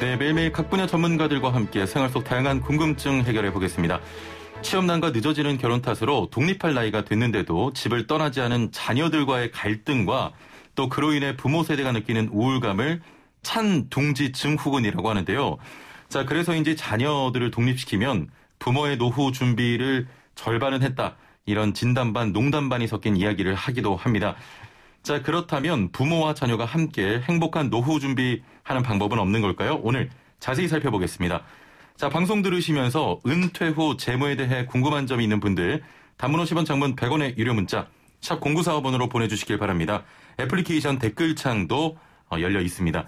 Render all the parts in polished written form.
네, 매일매일 각 분야 전문가들과 함께 생활 속 다양한 궁금증 해결해 보겠습니다. 취업난과 늦어지는 결혼 탓으로 독립할 나이가 됐는데도 집을 떠나지 않은 자녀들과의 갈등과 또 그로 인해 부모 세대가 느끼는 우울감을 찬둥지 증후군이라고 하는데요. 자, 그래서인지 자녀들을 독립시키면 부모의 노후 준비를 절반은 했다. 이런 진담 반 농담 반이 섞인 이야기를 하기도 합니다. 자, 그렇다면 부모와 자녀가 함께 행복한 노후 준비하는 방법은 없는 걸까요? 오늘 자세히 살펴보겠습니다. 자, 방송 들으시면서 은퇴 후 재무에 대해 궁금한 점이 있는 분들 단문 50원, 장문 100원의 유료 문자 샵 0945번으로 보내주시길 바랍니다. 애플리케이션 댓글창도 열려 있습니다.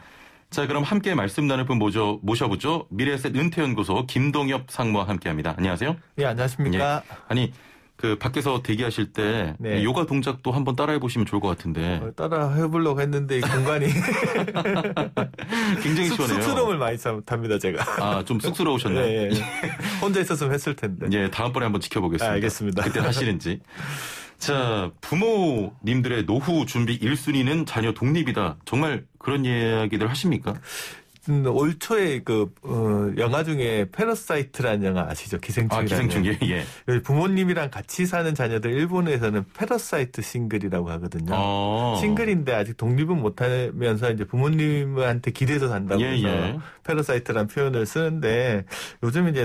자, 그럼 함께 말씀 나눌 분 모셔보죠. 미래에셋 은퇴연구소 김동엽 상무와 함께합니다. 안녕하세요. 네, 안녕하십니까. 예. 아니, 그 밖에서 대기하실 때 네. 요가 동작도 한번 따라해 보시면 좋을 것 같은데. 따라 해보려고 했는데 이 공간이 굉장히 시원해요. 쑥스러움을 많이 탑니다, 제가. 아, 좀 쑥스러우셨나요? 네, 네. 혼자 있었으면 했을 텐데. 예, 다음번에 한번 지켜보겠습니다. 알겠습니다. 그때 하시는지. 자, 부모님들의 노후 준비 1순위는 자녀 독립이다. 정말 그런 이야기들 하십니까? 올 초에 영화 중에 패러사이트라는 영화 아시죠? 기생충이라는. 아, 기생충, 예. 부모님이랑 같이 사는 자녀들 일본에서는 패러사이트 싱글이라고 하거든요. 싱글인데 아직 독립은 못하면서 이제 부모님한테 기대서 산다고 해서 패러사이트라는 표현을 쓰는데 요즘 이제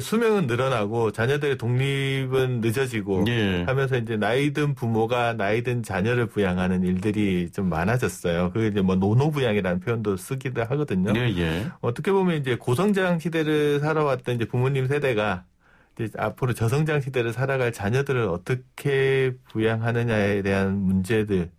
수명은 늘어나고 자녀들의 독립은 늦어지고 하면서 이제 나이 든 부모가 나이 든 자녀를 부양하는 일들이 좀 많아졌어요. 그게 이제 뭐 노노부양이라는 표현도 쓰기도 하거든요. 어떻게 보면 이제 고성장 시대를 살아왔던 이제 부모님 세대가 이제 앞으로 저성장 시대를 살아갈 자녀들을 어떻게 부양하느냐에 대한 문제들,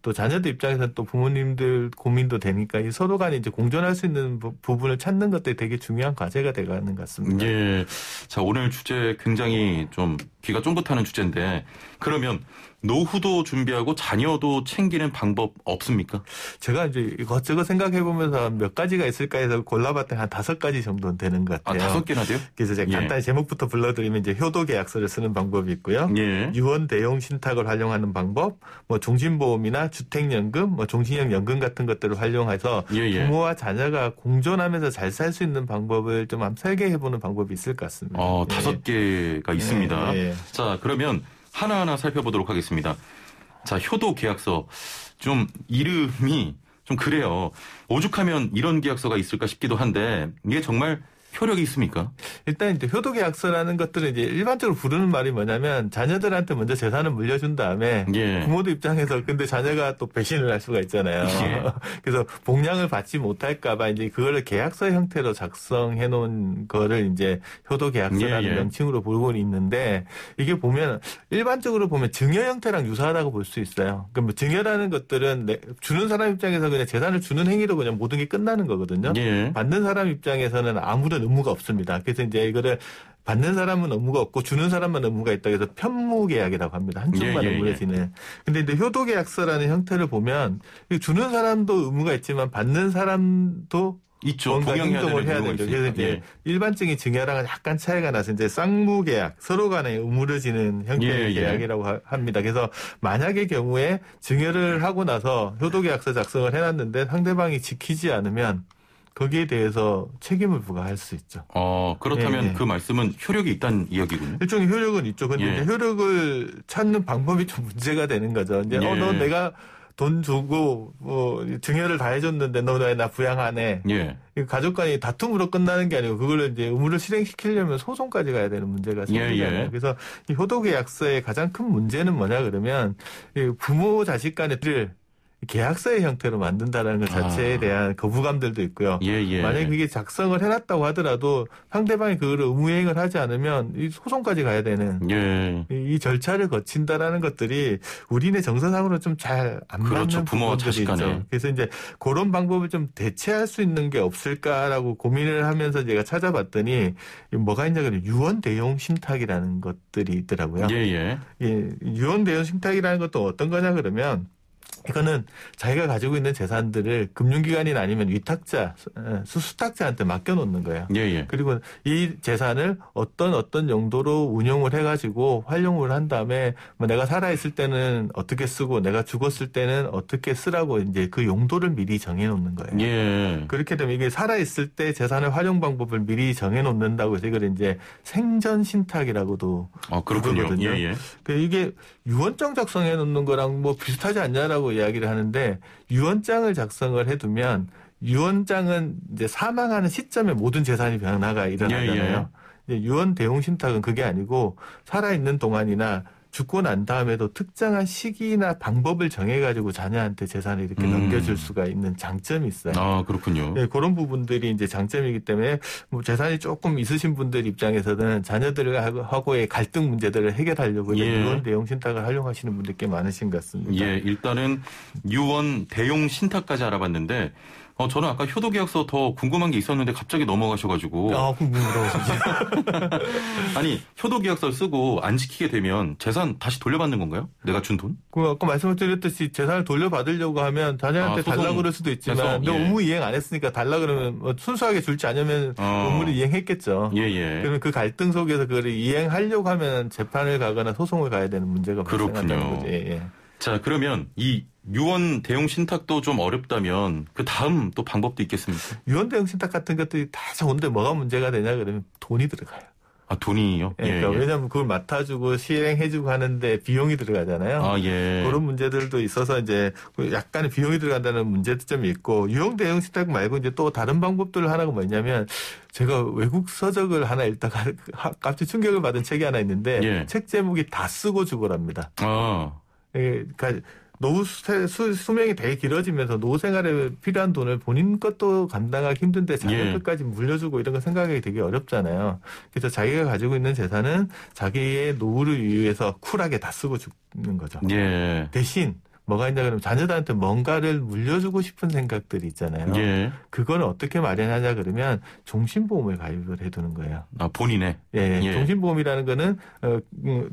또 자녀들 입장에서는 또 부모님들 고민도 되니까 이 서로 간에 이제 공존할 수 있는 부분을 찾는 것들이 되게 중요한 과제가 돼가는 것 같습니다. 예. 자, 오늘 주제 굉장히 좀 귀가 쫑긋하는 주제인데 그러면 노후도 준비하고 자녀도 챙기는 방법 없습니까? 제가 이제 이것저것 생각해보면서 몇 가지가 있을까 해서 골라봤더니 한 5가지 정도는 되는 것 같아요. 아, 5개나 돼요? 그래서 제가 간단히 제목부터 불러드리면 이제 효도계약서를 쓰는 방법이 있고요. 유언 대용 신탁을 활용하는 방법, 뭐 종신보험이나 주택연금, 뭐 종신형 연금 같은 것들을 활용해서 부모와 자녀가 공존하면서 잘 살 수 있는 방법을 좀 한번 설계해보는 방법이 있을 것 같습니다. 5개가 있습니다. 자, 그러면 하나하나 살펴보도록 하겠습니다. 자, 효도 계약서. 좀 이름이 좀 그래요. 오죽하면 이런 계약서가 있을까 싶기도 한데 이게 정말 효력이 있습니까? 일단 이제 효도계약서라는 것들은 이제 일반적으로 부르는 말이 뭐냐면 자녀들한테 먼저 재산을 물려준 다음에 부모들 입장에서 근데 자녀가 또 배신을 할 수가 있잖아요. 그래서 복량을 받지 못할까봐 이제 그거를 계약서 형태로 작성해 놓은 거를 이제 효도계약서라는 명칭으로 보고는 있는데 이게 보면 일반적으로 보면 증여 형태랑 유사하다고 볼 수 있어요. 그럼 증여라는 것들은 주는 사람 입장에서 그냥 재산을 주는 행위로 그냥 모든 게 끝나는 거거든요. 받는 사람 입장에서는 아무런 의무가 없습니다. 그래서 이제 이거를 받는 사람은 의무가 없고 주는 사람만 의무가 있다. 그래서 편무계약이라고 합니다. 한쪽만 의무를 지는. 근데 이제 효도계약서라는 형태를 보면 주는 사람도 의무가 있지만 받는 사람도 있죠. 뭔가 행동을 해야 되죠. 그래서 이제 일반적인 증여랑은 약간 차이가 나서 이제 쌍무계약, 서로 간에 의무를 지는 형태의 계약이라고 합니다. 그래서 만약의 경우에 증여를 하고 나서 효도계약서 작성을 해놨는데 상대방이 지키지 않으면 거기에 대해서 책임을 부과할 수 있죠. 그렇다면 그 말씀은 효력이 있다는 이야기군요. 일종의 효력은 있죠. 그런데 이제 효력을 찾는 방법이 좀 문제가 되는 거죠. 이제 너 내가 돈 주고 증여를 다 해줬는데 너 왜 나 부양하네. 가족 간의 다툼으로 끝나는 게 아니고 그걸 이제 의무를 실행시키려면 소송까지 가야 되는 문제가 생기잖아요. 그래서 이 효도계약서의 가장 큰 문제는 뭐냐 그러면 부모 자식 간의 계약서의 형태로 만든다는 것 자체에 대한 거부감들도 있고요. 만약에 그게 작성을 해놨다고 하더라도 상대방이 그걸 의무행을 하지 않으면 이 소송까지 가야 되는 이 절차를 거친다라는 것들이 우리네 정서상으로 좀 잘 안 맞는 부모와 자식 간에. 그래서 이제 그런 방법을 좀 대체할 수 있는 게 없을까라고 고민을 하면서 제가 찾아봤더니 뭐가 있냐면 유언 대용 신탁이라는 것들이 있더라고요. 유언 대용 신탁이라는 것도 어떤 거냐 그러면 이거는 자기가 가지고 있는 재산들을 금융기관이나 아니면 위탁자, 수탁자한테 맡겨놓는 거예요. 예. 그리고 이 재산을 어떤 용도로 운용을 해가지고 활용을 한 다음에 뭐 내가 살아있을 때는 어떻게 쓰고 내가 죽었을 때는 어떻게 쓰라고 이제 그 용도를 미리 정해놓는 거예요. 예. 그렇게 되면 이게 살아있을 때 재산의 활용 방법을 미리 정해놓는다고 해서 이걸 이제 생전신탁이라고도 그렇군요. 예. 이게 유언장 작성해놓는 거랑 뭐 비슷하지 않냐라고 이야기를 하는데 유언장을 작성을 해두면 유언장은 이제 사망하는 시점에 모든 재산이 변화가 일어나잖아요. 유언 대용 신탁은 그게 아니고 살아있는 동안이나 죽고 난 다음에도 특정한 시기나 방법을 정해가지고 자녀한테 재산을 이렇게 넘겨줄 수가 있는 장점이 있어요. 아, 그렇군요. 네, 그런 부분들이 이제 장점이기 때문에 뭐 재산이 조금 있으신 분들 입장에서는 자녀들하고의 갈등 문제들을 해결하려고 유언 대용 신탁을 활용하시는 분들 꽤 많으신 것 같습니다. 예, 일단은 유언 대용 신탁까지 알아봤는데 저는 아까 효도계약서 더 궁금한 게 있었는데 갑자기 넘어가셔가지고. 궁금하시지. 아니, 효도계약서를 쓰고 안 지키게 되면 재산 다시 돌려받는 건가요? 내가 준 돈? 아까 말씀드렸듯이 재산을 돌려받으려고 하면 자녀한테 달라고 그럴 수도 있지만 너 업무 이행 안 했으니까 달라 그러면 뭐 순수하게 줄지 않으면 업무를 이행했겠죠. 예. 그러면 그 갈등 속에서 그걸 이행하려고 하면 재판을 가거나 소송을 가야 되는 문제가 발생한다는 거죠. 예. 자, 그러면 이 유언 대용 신탁도 좀 어렵다면 그 다음 또 방법도 있겠습니까? 유언 대용 신탁 같은 것들이 다 좋은데 뭐가 문제가 되냐 그러면 돈이 들어가요. 아, 돈이요? 그러니까 왜냐하면 그걸 맡아주고 실행해주고 하는데 비용이 들어가잖아요. 그런 문제들도 있어서 이제 약간의 비용이 들어간다는 문제점이 있고 유언 대용 신탁 말고 이제 또 다른 방법들 하나가 뭐냐면 제가 외국 서적을 하나 읽다가 갑자기 충격을 받은 책이 하나 있는데 책 제목이 다 쓰고 죽으랍니다. 그러니까 노후 수명이 되게 길어지면서 노후 생활에 필요한 돈을 본인 것도 감당하기 힘든데 자기 것까지 물려주고 이런 거 생각하기 되게 어렵잖아요. 그래서 자기가 가지고 있는 재산은 자기의 노후를 위해서 쿨하게 다 쓰고 죽는 거죠. 대신 뭐가 있냐 그러면 자녀들한테 뭔가를 물려주고 싶은 생각들이 있잖아요. 그거는 어떻게 마련하냐 그러면 종신보험을 가입을 해두는 거예요. 아, 본인의? 종신보험이라는 거는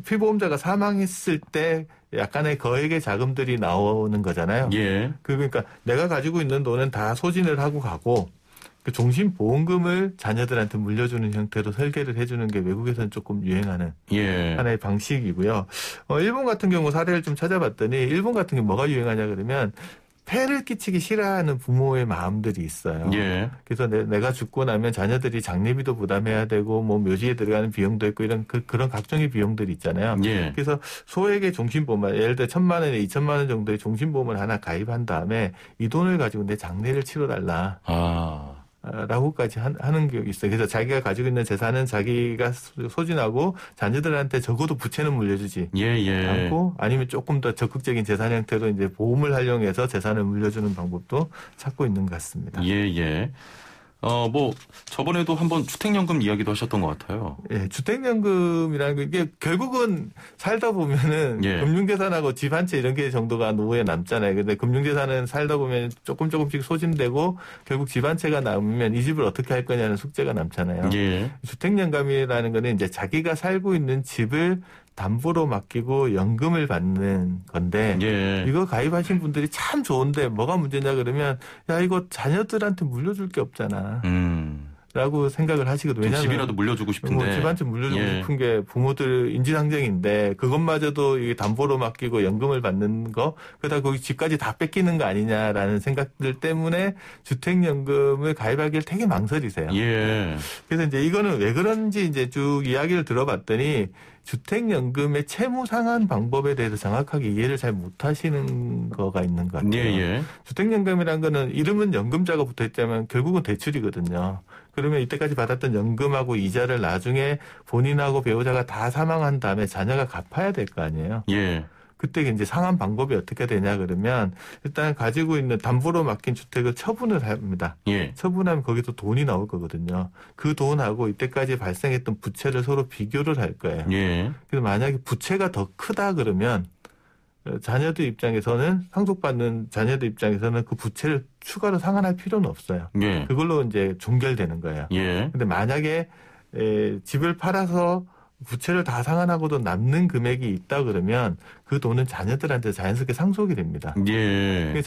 피보험자가 사망했을 때 약간의 거액의 자금들이 나오는 거잖아요. 그러니까 내가 가지고 있는 돈은 다 소진을 하고 가고 그 종신보험금을 자녀들한테 물려주는 형태로 설계를 해주는 게 외국에서는 조금 유행하는 하나의 방식이고요. 일본 같은 경우 사례를 좀 찾아봤더니 일본 같은 경우 뭐가 유행하냐 그러면 폐를 끼치기 싫어하는 부모의 마음들이 있어요. 그래서 내가 죽고 나면 자녀들이 장례비도 부담해야 되고 뭐 묘지에 들어가는 비용도 있고 이런 그런 각종의 비용들이 있잖아요. 그래서 소액의 종신보험, 예를 들어 1,000만 원에 2,000만 원 정도의 종신보험을 하나 가입한 다음에 이 돈을 가지고 내 장례를 치러달라. 라고까지 하는 게 있어요. 그래서 자기가 가지고 있는 재산은 자기가 소진하고 자녀들한테 적어도 부채는 물려주지 않고 아니면 조금 더 적극적인 재산 형태로 이제 보험을 활용해서 재산을 물려주는 방법도 찾고 있는 것 같습니다. 뭐 저번에도 한번 주택연금 이야기도 하셨던 것 같아요. 주택연금이라는 게 이게 결국은 살다 보면은 금융재산하고 집 한 채 이런 게 정도가 노후에 남잖아요. 근데 금융재산은 살다 보면 조금씩 소진되고 결국 집 한 채가 남으면 이 집을 어떻게 할 거냐는 숙제가 남잖아요. 주택연금이라는 거는 이제 자기가 살고 있는 집을 담보로 맡기고 연금을 받는 건데 이거 가입하신 분들이 참 좋은데 뭐가 문제냐 그러면 야 이거 자녀들한테 물려줄 게 없잖아 라고 생각을 하시거든요. 왜냐하면 집이라도 물려주고 싶은데 집 한 채 물려주고 싶은 게 부모들 인지상정인데 그것마저도 이게 담보로 맡기고 연금을 받는 거 그러다 거기 집까지 다 뺏기는 거 아니냐라는 생각들 때문에 주택연금을 가입하기를 되게 망설이세요. 그래서 이제 이거는 왜 그런지 이제 쭉 이야기를 들어봤더니 주택연금의 채무 상환 방법에 대해서 정확하게 이해를 잘 못하시는 거가 있는 것 같아요. 주택연금이라는 거는 이름은 연금자가 붙어있다면 결국은 대출이거든요. 그러면 이때까지 받았던 연금하고 이자를 나중에 본인하고 배우자가 다 사망한 다음에 자녀가 갚아야 될 거 아니에요. 그때 이제 상환 방법이 어떻게 되냐 그러면 일단 가지고 있는 담보로 맡긴 주택을 처분을 합니다. 처분하면 거기서 돈이 나올 거거든요. 그 돈하고 이때까지 발생했던 부채를 서로 비교를 할 거예요. 그래서 만약에 부채가 더 크다 그러면 자녀들 입장에서는 상속받는 자녀들 입장에서는 그 부채를 추가로 상환할 필요는 없어요. 그걸로 이제 종결되는 거예요. 근데 만약에 집을 팔아서 부채를 다 상환하고도 남는 금액이 있다 그러면 그 돈은 자녀들한테 자연스럽게 상속이 됩니다. 예.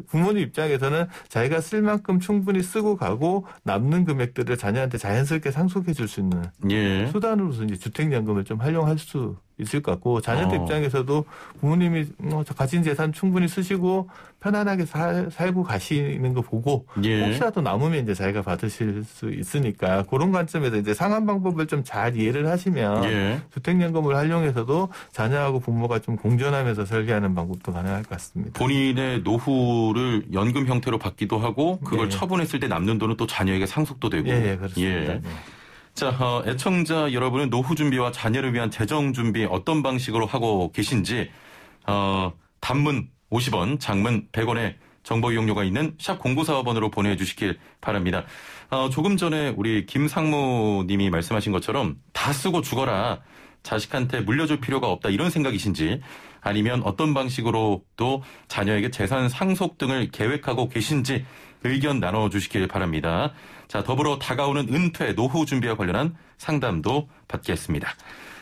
부모님 입장에서는 자기가 쓸 만큼 충분히 쓰고 가고 남는 금액들을 자녀한테 자연스럽게 상속해 줄 수 있는 예. 수단으로서 이제 주택연금을 좀 활용할 수 있을 것 같고 자녀들 입장에서도 부모님이 가진 재산 충분히 쓰시고 편안하게 살고 가시는 거 보고 예. 혹시라도 남으면 이제 자기가 받으실 수 있으니까 그런 관점에서 이제 상환 방법을 좀 잘 이해를 하시면 예. 주택연금을 활용해서도 자녀하고 부모가 좀 공존하면서 설계하는 방법도 가능할 것 같습니다. 본인의 노후를 연금 형태로 받기도 하고 그걸 예. 처분했을 때 남는 돈은 또 자녀에게 상속도 되고. 예, 그렇습니다. 예. 자, 애청자 여러분은 노후 준비와 자녀를 위한 재정 준비 어떤 방식으로 하고 계신지 단문 50원, 장문 100원의 정보 이용료가 있는 샵 0945번으로 보내주시길 바랍니다. 조금 전에 우리 김상무 님이 말씀하신 것처럼 다 쓰고 죽어라. 자식한테 물려줄 필요가 없다. 이런 생각이신지 아니면 어떤 방식으로 또 자녀에게 재산 상속 등을 계획하고 계신지 의견 나눠주시길 바랍니다. 자, 더불어 다가오는 은퇴, 노후 준비와 관련한 상담도 받겠습니다.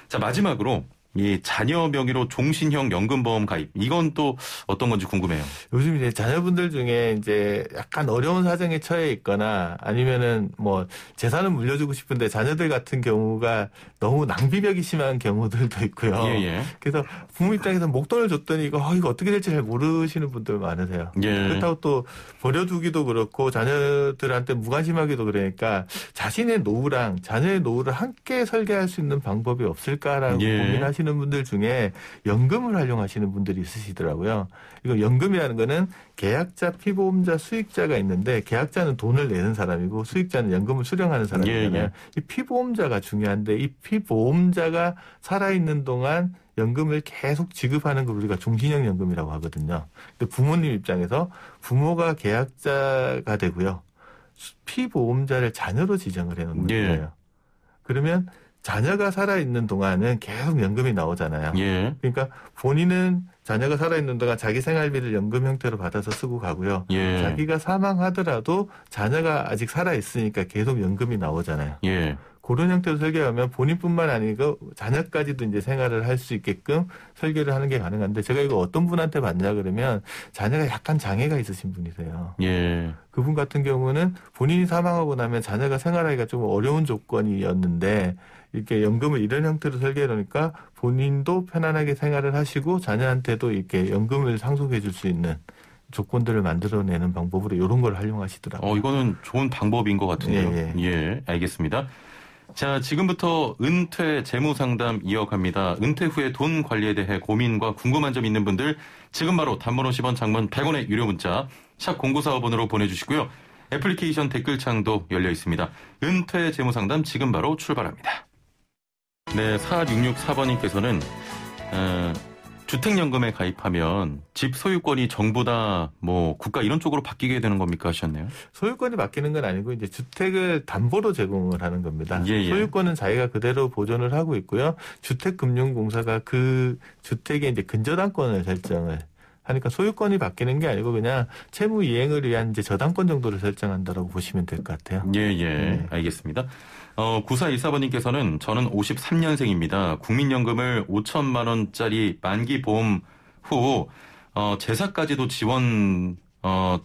자, 마지막으로 이 자녀 명의로 종신형 연금보험 가입 이건 또 어떤 건지 궁금해요. 요즘 이제 자녀분들 중에 이제 약간 어려운 사정에 처해 있거나 아니면은 뭐 재산을 물려주고 싶은데 자녀들 같은 경우가 너무 낭비벽이 심한 경우들도 있고요. 예. 그래서 부모 입장에서 목돈을 줬더니 이거 어떻게 될지 잘 모르시는 분들 많으세요. 예. 그렇다고 또 버려두기도 그렇고 자녀들한테 무관심하기도 그러니까 자신의 노후랑 자녀의 노후를 함께 설계할 수 있는 방법이 없을까라고 고민하시는 분들 중에 연금을 활용하시는 분들이 있으시더라고요. 이거 연금이라는 거는 계약자, 피보험자, 수익자가 있는데 계약자는 돈을 내는 사람이고 수익자는 연금을 수령하는 사람이잖아요. 이 피보험자가 중요한데 이 피보험자가 살아있는 동안 연금을 계속 지급하는 걸 우리가 종신형 연금이라고 하거든요. 근데 부모님 입장에서 부모가 계약자가 되고요. 피보험자를 자녀로 지정을 해놓는 거예요. 그러면 자녀가 살아있는 동안은 계속 연금이 나오잖아요. 그러니까 본인은 자녀가 살아있는 동안 자기 생활비를 연금 형태로 받아서 쓰고 가고요. 자기가 사망하더라도 자녀가 아직 살아있으니까 계속 연금이 나오잖아요. 그런 형태로 설계하면 본인뿐만 아니고 자녀까지도 이제 생활을 할 수 있게끔 설계를 하는 게 가능한데 제가 이거 어떤 분한테 받냐 그러면 자녀가 약간 장애가 있으신 분이세요. 그분 같은 경우는 본인이 사망하고 나면 자녀가 생활하기가 좀 어려운 조건이었는데 이렇게 연금을 이런 형태로 설계해 놓으니까 본인도 편안하게 생활을 하시고 자녀한테도 이렇게 연금을 상속해 줄 수 있는 조건들을 만들어내는 방법으로 이런 걸 활용하시더라고요. 이거는 좋은 방법인 것 같은데요. 예, 알겠습니다. 자, 지금부터 은퇴 재무 상담 이어갑니다. 은퇴 후에 돈 관리에 대해 고민과 궁금한 점 있는 분들 지금 바로 단문 50원, 장문 100원의 유료 문자 샵 0945번으로 보내주시고요. 애플리케이션 댓글창도 열려 있습니다. 은퇴 재무 상담 지금 바로 출발합니다. 네, 4664번님께서는 주택연금에 가입하면 집 소유권이 정부다, 뭐 국가 이런 쪽으로 바뀌게 되는 겁니까 하셨네요. 소유권이 바뀌는 건 아니고 이제 주택을 담보로 제공을 하는 겁니다. 소유권은 자기가 그대로 보존을 하고 있고요. 주택금융공사가 그 주택의 이제 근저당권을 설정을 하니까 소유권이 바뀌는 게 아니고 그냥 채무 이행을 위한 이제 저당권 정도를 설정한다라고 보시면 될 것 같아요. 알겠습니다. 9414번님께서는 저는 53년생입니다. 국민연금을 5천만 원짜리 만기 보험 후 제사까지도 지원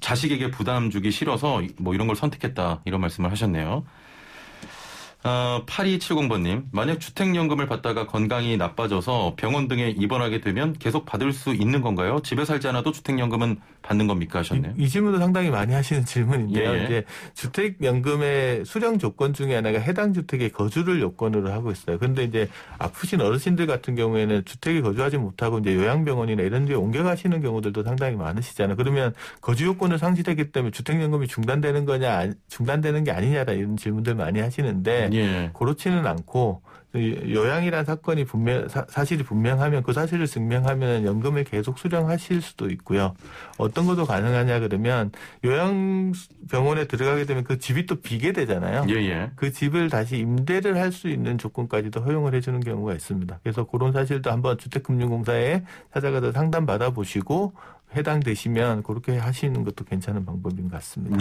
자식에게 부담 주기 싫어서 뭐 이런 걸 선택했다 이런 말씀을 하셨네요. 8270번님, 만약 주택연금을 받다가 건강이 나빠져서 병원 등에 입원하게 되면 계속 받을 수 있는 건가요? 집에 살지 않아도 주택연금은 받는 겁니까 하셨네요. 이 질문도 상당히 많이 하시는 질문인데요. 이제 주택연금의 수령 조건 중에 하나가 해당 주택에 거주를 요건으로 하고 있어요. 그런데 이제 아프신 어르신들 같은 경우에는 주택에 거주하지 못하고 이제 요양병원이나 이런 데에 옮겨가시는 경우들도 상당히 많으시잖아요. 그러면 거주 요건을 상실했기 때문에 주택연금이 중단되는 거냐, 중단되는 게 아니냐라 이런 질문들 많이 하시는데 그렇지는 않고 요양이란 사건이 사실이 분명하면 그 사실을 증명하면 연금을 계속 수령하실 수도 있고요. 어떤 것도 가능하냐 그러면 요양병원에 들어가게 되면 그 집이 또 비게 되잖아요. 그 집을 다시 임대를 할 수 있는 조건까지도 허용을 해주는 경우가 있습니다. 그래서 그런 사실도 한번 주택금융공사에 찾아가서 상담 받아보시고 해당되시면 그렇게 하시는 것도 괜찮은 방법인 것 같습니다.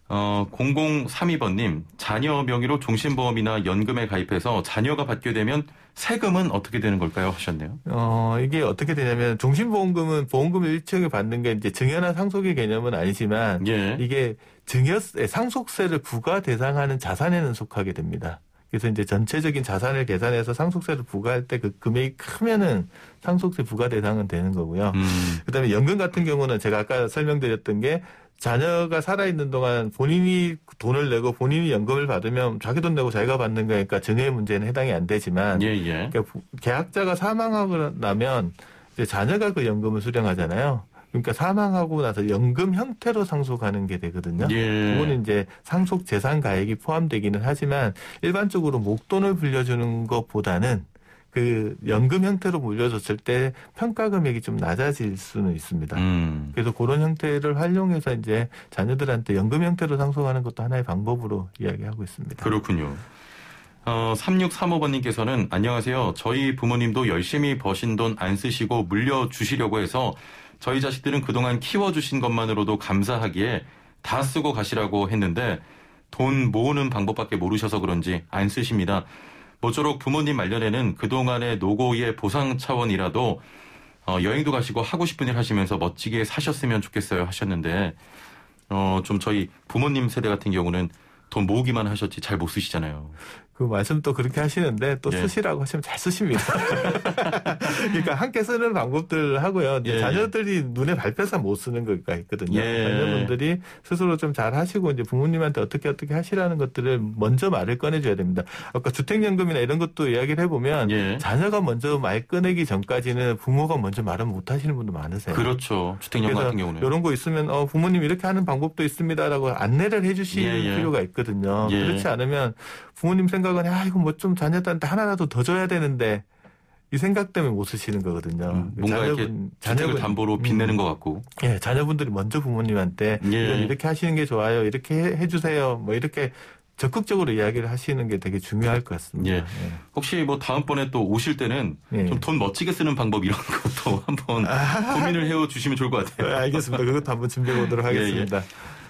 0032번님, 자녀 명의로 종신보험이나 연금에 가입해서 자녀가 받게 되면 세금은 어떻게 되는 걸까요? 하셨네요. 이게 어떻게 되냐면 종신보험금은 보험금을 일정하게 받는 게 이제 증여나 상속의 개념은 아니지만 예. 이게 상속세를 부과 대상하는 자산에는 속하게 됩니다. 그래서 이제 전체적인 자산을 계산해서 상속세를 부과할 때 그 금액이 크면은 상속세 부과 대상은 되는 거고요. 그다음에 연금 같은 경우는 제가 아까 설명드렸던 게 자녀가 살아있는 동안 본인이 돈을 내고 본인이 연금을 받으면 자기 돈 내고 자기가 받는 거니까 증여의 문제는 해당이 안 되지만 그러니까 계약자가 사망하고 나면 이제 자녀가 그 연금을 수령하잖아요. 그러니까 사망하고 나서 연금 형태로 상속하는 게 되거든요. 그거는 이제 상속 재산 가액이 포함되기는 하지만 일반적으로 목돈을 불려주는 것보다는 그 연금 형태로 물려줬을 때 평가 금액이 좀 낮아질 수는 있습니다. 그래서 그런 형태를 활용해서 이제 자녀들한테 연금 형태로 상속하는 것도 하나의 방법으로 이야기하고 있습니다. 그렇군요. 3635번님께서는 안녕하세요. 저희 부모님도 열심히 버신 돈 안 쓰시고 물려주시려고 해서 저희 자식들은 그동안 키워주신 것만으로도 감사하기에 다 쓰고 가시라고 했는데 돈 모으는 방법밖에 모르셔서 그런지 안 쓰십니다. 모쪼록 부모님 말년에는 그동안의 노고의 보상 차원이라도 여행도 가시고 하고 싶은 일 하시면서 멋지게 사셨으면 좋겠어요 하셨는데 좀 저희 부모님 세대 같은 경우는 돈 모으기만 하셨지 잘 못 쓰시잖아요. 그 말씀 또 그렇게 하시는데 또 쓰시라고 하시면 잘 쓰십니다. 그러니까 함께 쓰는 방법들 하고요. 자녀들이 눈에 밟혀서 못 쓰는 거가 있거든요. 자녀분들이 스스로 좀 잘 하시고 이제 부모님한테 어떻게 하시라는 것들을 먼저 말을 꺼내줘야 됩니다. 아까 주택연금이나 이런 것도 이야기를 해보면 자녀가 먼저 말 꺼내기 전까지는 부모가 먼저 말을 못 하시는 분도 많으세요. 그렇죠. 주택연금 같은 경우는. 이런 거 있으면 부모님 이렇게 하는 방법도 있습니다라고 안내를 해주실 필요가 있거든요. 그렇지 않으면 부모님 생각은 이거 뭐 좀 자녀들한테 하나라도 더 줘야 되는데 이 생각 때문에 못 쓰시는 거거든요. 뭔가 이렇게 주택을 담보로 빚내는 것 같고. 자녀분들이 먼저 부모님한테 이렇게 하시는 게 좋아요. 이렇게 해주세요. 뭐 이렇게 적극적으로 이야기를 하시는 게 되게 중요할 것 같습니다. 혹시 뭐 다음번에 또 오실 때는 좀 돈 멋지게 쓰는 방법 이런 것도 한번 고민을 해주시면 좋을 것 같아요. 알겠습니다. 그것도 한번 준비해 보도록 하겠습니다.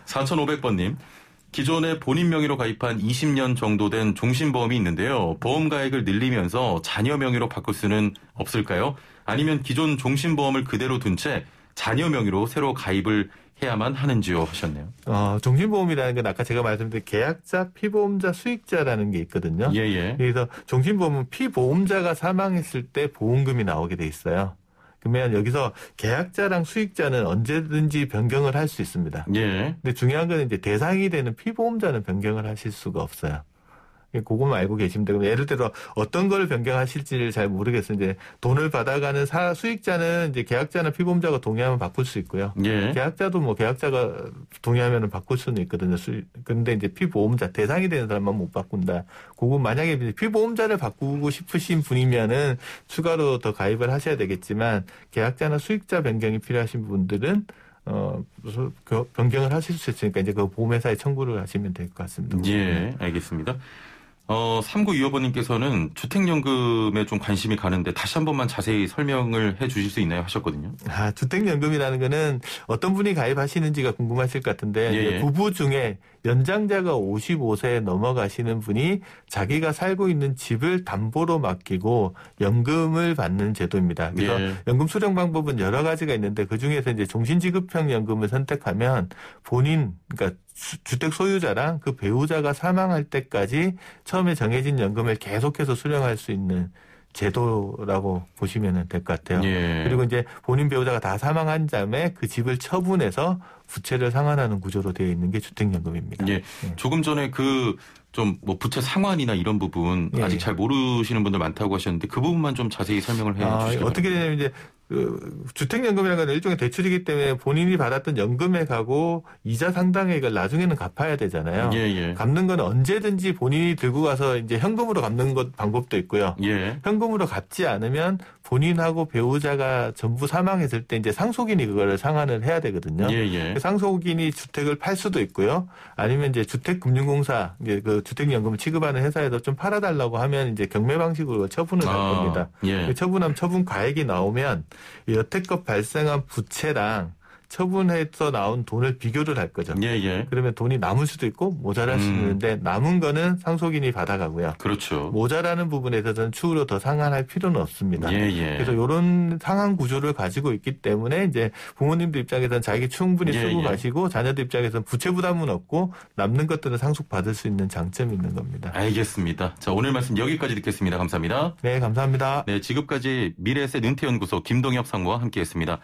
4500번님. 기존에 본인 명의로 가입한 20년 정도 된 종신보험이 있는데요. 보험 가액을 늘리면서 자녀 명의로 바꿀 수는 없을까요? 아니면 기존 종신보험을 그대로 둔 채 자녀 명의로 새로 가입을 해야만 하는지요? 하셨네요. 종신보험이라는 건 아까 제가 말씀드린 계약자, 피보험자, 수익자라는 게 있거든요. 그래서 종신보험은 피보험자가 사망했을 때 보험금이 나오게 돼 있어요. 그러면 여기서 계약자랑 수익자는 언제든지 변경을 할 수 있습니다. 근데 중요한 건 이제 대상이 되는 피보험자는 변경을 하실 수가 없어요. 그것만 알고 계시면 되고 예를 들어 어떤 걸 변경하실지를 잘 모르겠어요. 이제 돈을 받아가는 수익자는 이제 계약자나 피보험자가 동의하면 바꿀 수 있고요. 계약자도 뭐 계약자가 동의하면 바꿀 수는 있거든요. 그런데 이제 피보험자 대상이 되는 사람만 못 바꾼다. 그거 만약에 피보험자를 바꾸고 싶으신 분이면은 추가로 더 가입을 하셔야 되겠지만 계약자나 수익자 변경이 필요하신 분들은 변경을 하실 수 있으니까 이제 그 보험회사에 청구를 하시면 될 것 같습니다. 알겠습니다. 3925번님께서는 주택연금에 좀 관심이 가는데 다시 한 번만 자세히 설명을 해 주실 수 있나요? 하셨거든요. 주택연금이라는 거는 어떤 분이 가입하시는지가 궁금하실 것 같은데 부부 중에 연장자가 55세에 넘어가시는 분이 자기가 살고 있는 집을 담보로 맡기고 연금을 받는 제도입니다. 그래서 연금 수령 방법은 여러 가지가 있는데 그중에서 이제 종신지급형 연금을 선택하면 그러니까 주택 소유자랑 그 배우자가 사망할 때까지 처음에 정해진 연금을 계속해서 수령할 수 있는 제도라고 보시면 될 것 같아요. 그리고 이제 본인 배우자가 다 사망한 다음에 그 집을 처분해서 부채를 상환하는 구조로 되어 있는 게 주택연금입니다. 조금 전에 좀 뭐 부채 상환이나 이런 부분 아직 잘 모르시는 분들 많다고 하셨는데 그 부분만 좀 자세히 설명을 해 주시죠. 어떻게 되냐면 이제 주택연금이라는 건 일종의 대출이기 때문에 본인이 받았던 연금액하고 이자 상당액을 나중에는 갚아야 되잖아요. 갚는 건 언제든지 본인이 들고 가서 이제 현금으로 갚는 방법도 있고요. 현금으로 갚지 않으면 본인하고 배우자가 전부 사망했을 때 이제 상속인이 그거를 상환을 해야 되거든요. 상속인이 주택을 팔 수도 있고요. 아니면 이제 주택금융공사 이제 그 주택연금을 취급하는 회사에서 좀 팔아달라고 하면 이제 경매 방식으로 처분을 할 겁니다. 처분하면 처분 가액이 나오면 여태껏 발생한 부채랑 처분해서 나온 돈을 비교를 할 거죠. 예, 예. 그러면 돈이 남을 수도 있고 모자랄 수도 있는데 남은 거는 상속인이 받아가고요. 그렇죠. 모자라는 부분에서는 추후로 더 상환할 필요는 없습니다. 예, 예. 그래서 이런 상환 구조를 가지고 있기 때문에 이제 부모님들 입장에서는 자기 충분히 쓰고 가시고 자녀들 입장에서는 부채 부담은 없고 남는 것들은 상속받을 수 있는 장점이 있는 겁니다. 알겠습니다. 자, 오늘 말씀 여기까지 듣겠습니다. 감사합니다. 네, 감사합니다. 네, 지금까지 미래에셋 은퇴연구소 김동엽 상무와 함께했습니다.